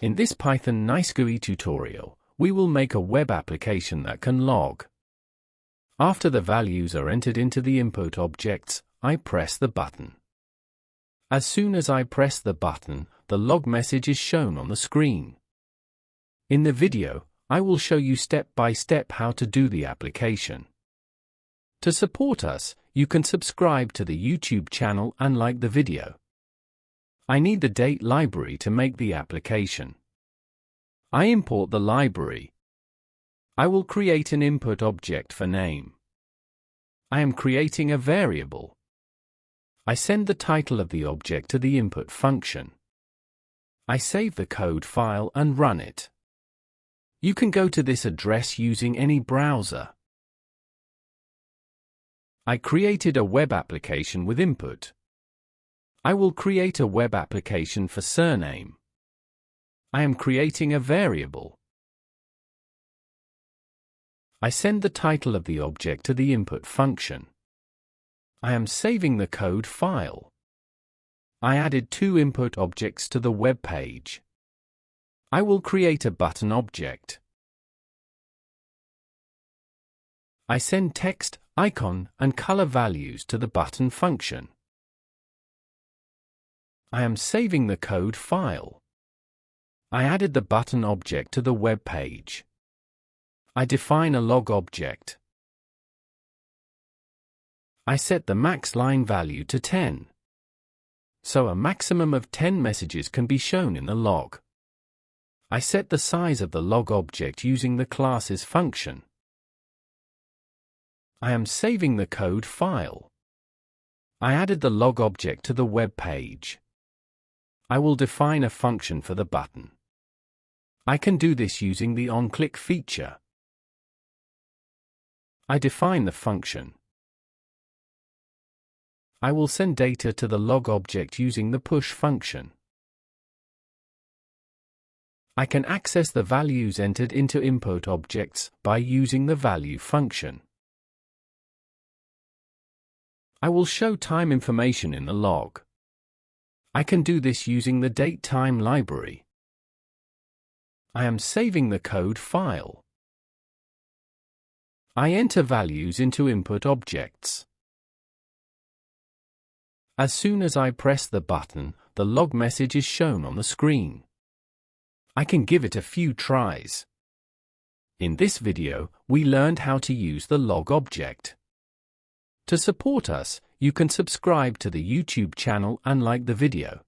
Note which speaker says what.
Speaker 1: In this Python NiceGUI tutorial, we will make a web application that can log. After the values are entered into the input objects, I press the button. As soon as I press the button, the log message is shown on the screen. In the video, I will show you step by step how to do the application. To support us, you can subscribe to the YouTube channel and like the video. I need the date library to make the application. I import the library. I will create an input object for name. I am creating a variable. I send the title of the object to the input function. I save the code file and run it. You can go to this address using any browser. I created a web application with input. I will create a web application for surname. I am creating a variable. I send the title of the object to the input function. I am saving the code file. I added two input objects to the web page. I will create a button object. I send text, icon, and color values to the button function. I am saving the code file. I added the button object to the web page. I define a log object. I set the max line value to 10. So a maximum of 10 messages can be shown in the log. I set the size of the log object using the class's function. I am saving the code file. I added the log object to the web page. I will define a function for the button. I can do this using the onClick feature. I define the function. I will send data to the log object using the push function. I can access the values entered into input objects by using the value function. I will show time information in the log. I can do this using the datetime library. I am saving the code file. I enter values into input objects. As soon as I press the button, the log message is shown on the screen. I can give it a few tries. In this video, we learned how to use the log object. To support us, you can subscribe to the YouTube channel and like the video.